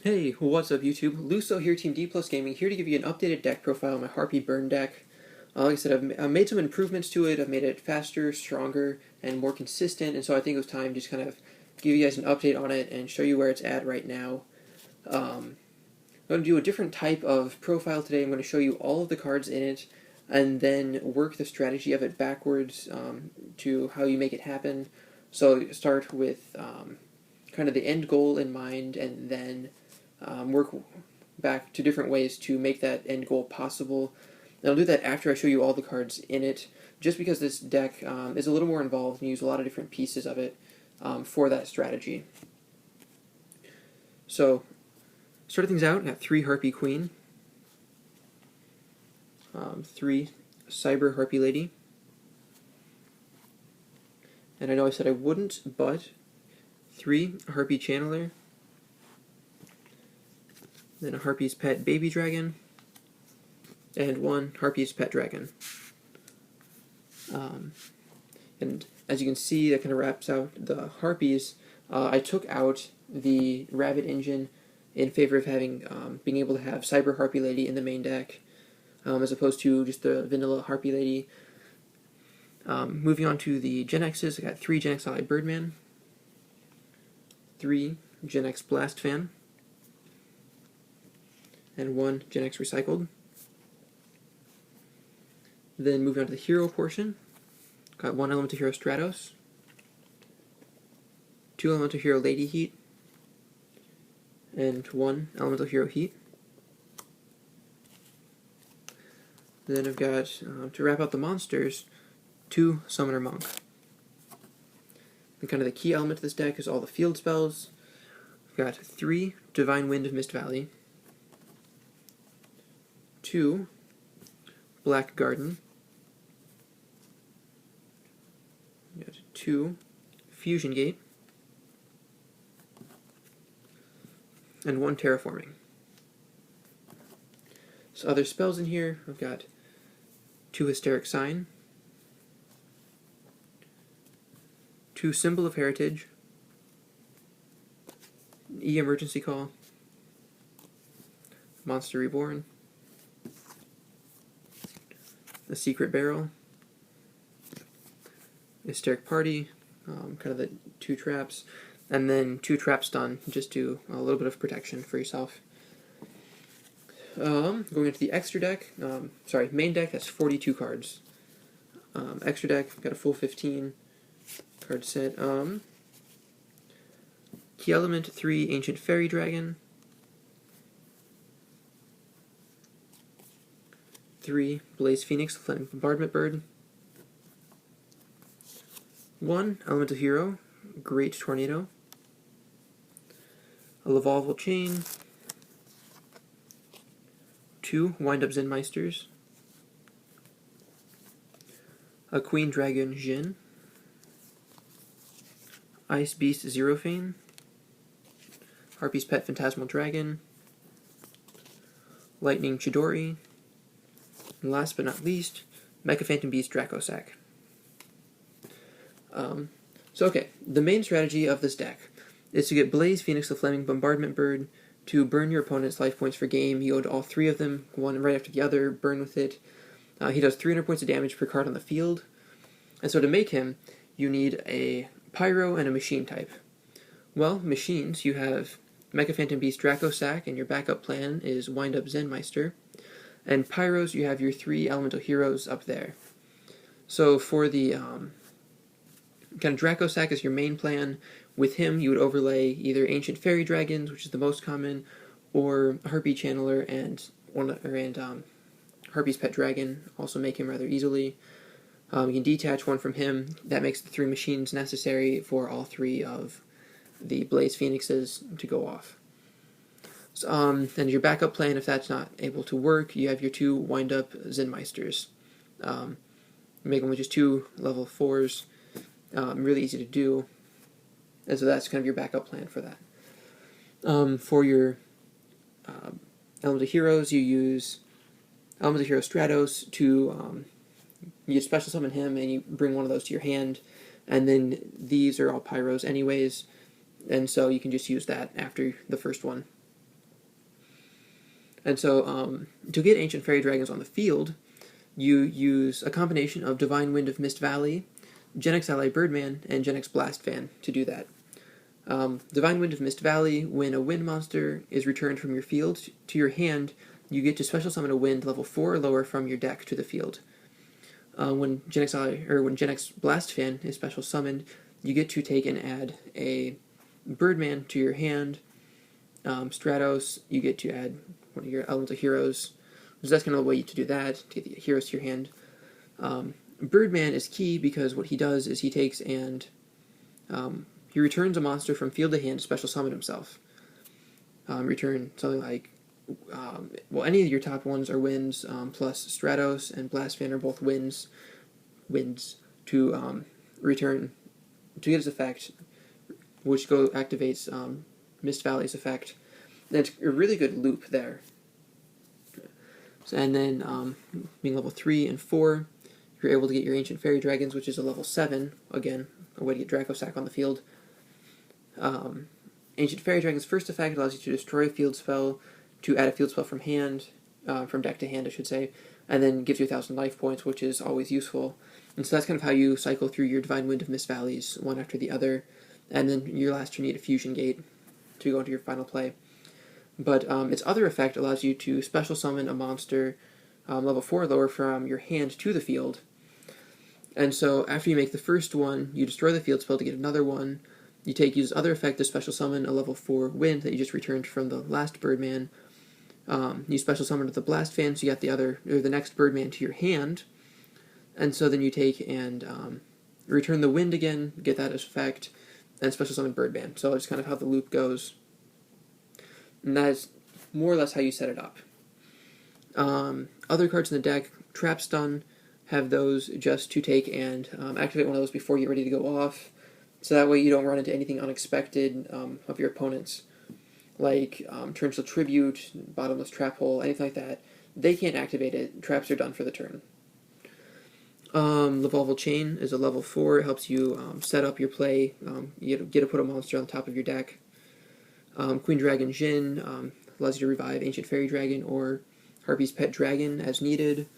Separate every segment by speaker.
Speaker 1: Hey, what's up YouTube? Luso here, Team D Plus Gaming, here to give you an updated deck profile on my Harpie Burn deck. Like I said, I've made some improvements to it. I've made it faster, stronger, and more consistent, and so I think it was time to just kind of give you guys an update on it and show you where it's at right now. I'm going to do a different type of profile today. I'm going to show you all of the cards in it, and then work the strategy of it backwards to how you make it happen. So start with kind of the end goal in mind, and then work back to different ways to make that end goal possible. And I'll do that after I show you all the cards in it, just because this deck is a little more involved and you use a lot of different pieces of it for that strategy. So, starting things out, I got 3 Harpie Queen, 3 Cyber Harpie Lady, and I know I said I wouldn't, but 3 Harpie Channeler, then a Harpie's Pet Baby Dragon, and 1 Harpie's Pet Dragon. And as you can see, that kind of wraps out the Harpies. I took out the Rabbit engine in favor of having being able to have Cyber Harpie Lady in the main deck, as opposed to just the vanilla Harpie Lady. Moving on to the Gen X's, I got 3 Gen X Ally Birdman, 3 Gen X Blast Fan, and 1 Gen X Recycled. Then moving on to the hero portion, got 1 Elemental Hero Stratos, 2 Elemental Hero Lady Heat, and 1 Elemental Hero Heat. Then I've got, to wrap out the monsters, 2 Summoner Monk. And kind of the key element of this deck is all the field spells. I've got 3 Divine Wind of Mist Valley, 2 Black Garden, 2 Fusion Gate, and 1 Terraforming. So other spells in here, I've got 2 Hysteric Sign, 2 Symbol of Heritage, E Emergency Call, Monster Reborn, a Secret Barrel, Hysteric Party, kind of the 2 traps, and then 2 Trap Stun, just do a little bit of protection for yourself. Going into the extra deck, main deck has 42 cards. Extra deck, got a full 15 card set. Key element, 3 Ancient Fairy Dragon, 3 Blaze Phoenix, Flaming Bombardment Bird, 1 Elemental Hero, Great Tornado, a Lavolval Chain, 2 Wind-Up Zenmeisters, a Queen Dragon Jhin, Ice Beast Zerofane, Harpie's Pet Phantasmal Dragon, Lightning Chidori, and last but not least, Mecha Phantom Beast Dracosac. Okay, the main strategy of this deck is to get Blaze Phoenix the Flaming Bombardment Bird to burn your opponent's life points for game. You go to all 3 of them, one right after the other, burn with it. He does 300 points of damage per card on the field. And so to make him, you need a Pyro and a Machine type. Well, machines, you have Mecha Phantom Beast Dracosac, and your backup plan is Wind-Up Zenmeister. And Pyros, you have your 3 elemental heroes up there. So for the kind of Dracosac is your main plan. With him, you would overlay either Ancient Fairy Dragons, which is the most common, or Harpie Channeler and Harpie's Pet Dragon, also make him rather easily. You can detach 1 from him. That makes the 3 machines necessary for all 3 of the Blaze Phoenixes to go off. So, and your backup plan, if that's not able to work, you have your 2 Wind-Up Zenmeisters. Make them with just 2 level 4s. Really easy to do. And so that's kind of your backup plan for that. For your Elemental Heroes, you use Elemental Hero Stratos to you special summon him and you bring one of those to your hand, and then these are all Pyros anyways, and so you can just use that after the first one. And so to get Ancient Fairy Dragons on the field, you use a combination of Divine Wind of Mist Valley, Genex Ally Birdman, and Genex Blast Fan to do that. Divine Wind of Mist Valley, when a wind monster is returned from your field to your hand, you get to special summon a wind level 4 or lower from your deck to the field. When Genex Blast Fan is special summoned, you get to take and add a Birdman to your hand. Stratos, you get to add one of your Elemental Heroes. So that's kind of the way to do that, to get the heroes to your hand. Birdman is key because what he does is he takes and he returns a monster from field to hand to special summon himself. Return something like, any of your top ones are winds, plus Stratos and Blast Fan are both winds to return, to get his effect, which activates Mist Valley's effect. That's a really good loop there. And then, being level 3 and 4, you're able to get your Ancient Fairy Dragons, which is a level 7, again, a way to get Dracosack on the field. Ancient Fairy Dragon's first effect allows you to destroy a field spell, to add a field spell from hand, from deck to hand, I should say, and then gives you 1,000 life points, which is always useful. And so that's kind of how you cycle through your Divine Wind of Mist Valleys, one after the other, and then your last turn you need a Fusion Gate to go into your final play. But its other effect allows you to special summon a monster level 4 or lower from your hand to the field. And so after you make the first one, you destroy the field spell to get another one. You use other effect to special summon a level 4 wind that you just returned from the last Birdman. You special summon with the Blast Fan, so you got the next Birdman to your hand. And so then you take and return the wind again, get that effect, and special summon Birdman. So it's kind of how the loop goes. And that is more or less how you set it up. Other cards in the deck, Trap Stun, have those just to take and activate one of those before you get ready to go off. So that way you don't run into anything unexpected of your opponents. Like Torrential Tribute, Bottomless Trap Hole, anything like that. They can't activate it. Traps are done for the turn. Levolval Chain is a level 4. It helps you set up your play. You get to put a monster on top of your deck. Queen Dragon Jin allows you to revive Ancient Fairy Dragon or Harpie's Pet Dragon as needed.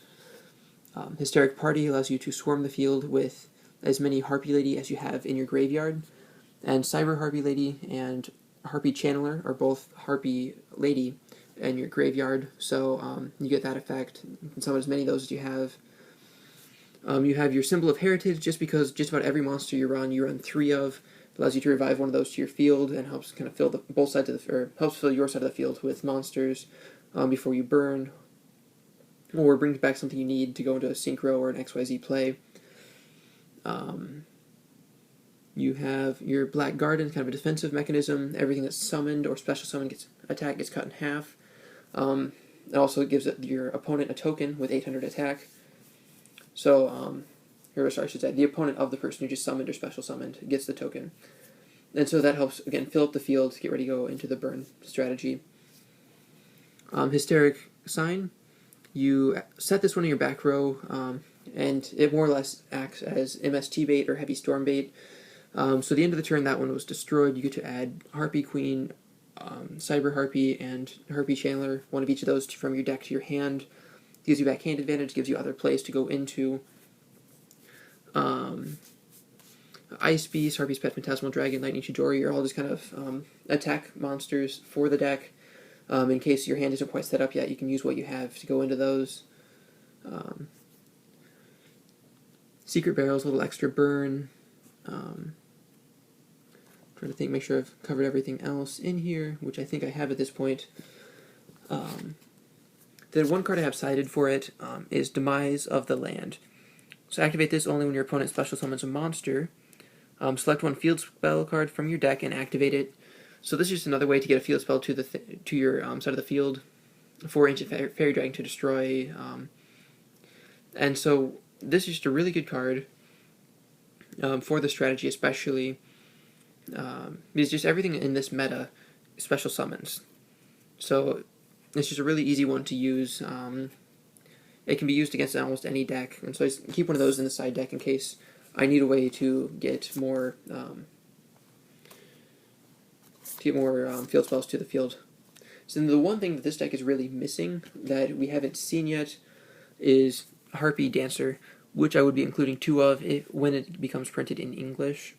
Speaker 1: Hysteric Party allows you to swarm the field with as many Harpie Lady as you have in your graveyard. And Cyber Harpie Lady and Harpie Channeler are both Harpie Lady in your graveyard, so you get that effect. You can summon as many of those as you have. You have your Symbol of Heritage, just because just about every monster you run 3 of. It allows you to revive one of those to your field and helps kind of fill helps fill your side of the field with monsters before you burn, or brings back something you need to go into a Synchro or an XYZ play. You have your Black Garden, kind of a defensive mechanism. Everything that's summoned or special summoned gets cut in half. It also gives your opponent a token with 800 attack. So, I should say, the opponent of the person who just summoned or special summoned gets the token. And so that helps, again, fill up the field to get ready to go into the burn strategy. Hysteric Sign, you set this one in your back row, and it more or less acts as MST bait or Heavy Storm bait. So at the end of the turn, that one was destroyed. You get to add Harpie Queen, Cyber Harpie, and Harpie Channeler, one of each of those from your deck to your hand. Gives you backhand advantage, gives you other plays to go into. Ice Beast, Harpie's Pet Phantasmal Dragon, Lightning Chidori are all just kind of attack monsters for the deck. In case your hand isn't quite set up yet, you can use what you have to go into those. Secret Barrels, a little extra burn. Trying to think, make sure I've covered everything else in here, which I think I have at this point. The one card I have cited for it is Demise of the Land. So activate this only when your opponent special summons a monster. Select one field spell card from your deck and activate it. So this is just another way to get a field spell to your side of the field for Ancient Fairy Dragon to destroy. And so this is just a really good card for the strategy, especially because just everything in this meta special summons. So it's just a really easy one to use. It can be used against almost any deck, and so I just keep one of those in the side deck in case I need a way to get more field spells to the field. So the one thing that this deck is really missing that we haven't seen yet is Harpie Dancer, which I would be including 2 of when it becomes printed in English.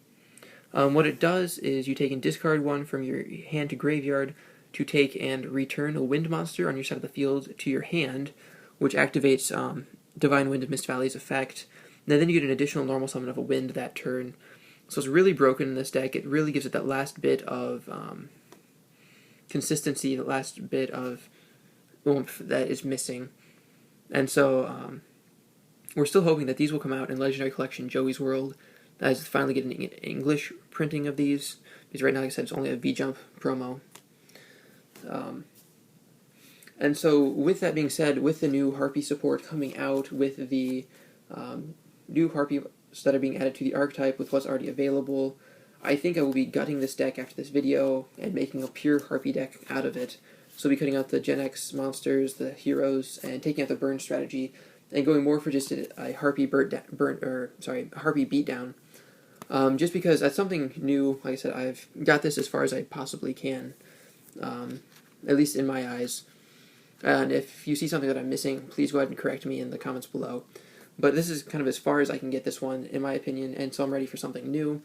Speaker 1: What it does is you take and discard 1 from your hand to graveyard to take and return a wind monster on your side of the field to your hand, which activates Divine Wind of Mist Valley's effect. And then you get an additional normal summon of a wind that turn. So it's really broken in this deck. It really gives it that last bit of consistency, the last bit of oomph that is missing. And so we're still hoping that these will come out in Legendary Collection Joey's World, as finally getting an English printing of these, because right now, like I said, it's only a V-Jump promo. And so, with that being said, with the new Harpie support coming out, with the new Harpies that are being added to the archetype, with what's already available, I think I will be gutting this deck after this video and making a pure Harpie deck out of it. So I'll be cutting out the Gen X monsters, the heroes, and taking out the burn strategy, and going more for just a Harpie Harpie beatdown. Just because that's something new. Like I said, I've got this as far as I possibly can, at least in my eyes. And if you see something that I'm missing, please go ahead and correct me in the comments below. But this is kind of as far as I can get this one, in my opinion, and so I'm ready for something new.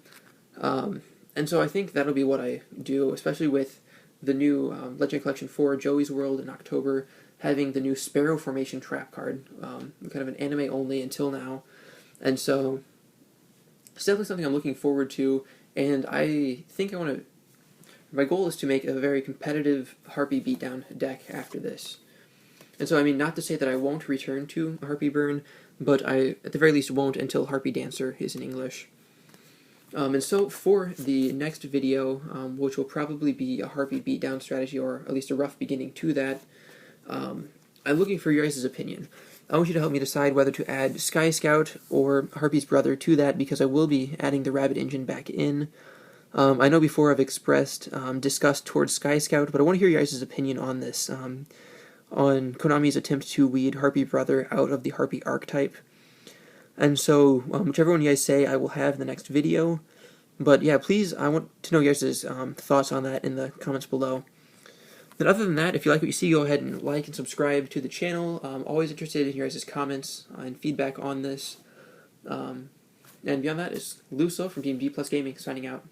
Speaker 1: And so I think that'll be what I do, especially with the new Legendary Collection 4 Joey's World in October, having the new Sparrow Formation trap card, kind of an anime only until now. And so it's definitely something I'm looking forward to, and I think my goal is to make a very competitive Harpie beatdown deck after this. And so, I mean, not to say that I won't return to Harpie Burn, but I, at the very least, won't until Harpie Dancer is in English. And so, for the next video, which will probably be a Harpie beatdown strategy, or at least a rough beginning to that, I'm looking for your guys' opinion. I want you to help me decide whether to add Sky Scout or Harpie's brother to that, because I will be adding the Rabbit Engine back in. I know before I've expressed disgust towards Sky Scout, but I want to hear your guys' opinion on this, on Konami's attempt to weed Harpie brother out of the Harpie archetype. And so, whichever one you guys say, I will have in the next video. But yeah, please, I want to know your guys' thoughts on that in the comments below. Then other than that, if you like what you see, go ahead and like and subscribe to the channel. I'm always interested in your guys' comments and feedback on this. And beyond that is Luso from Team D Plus Gaming signing out.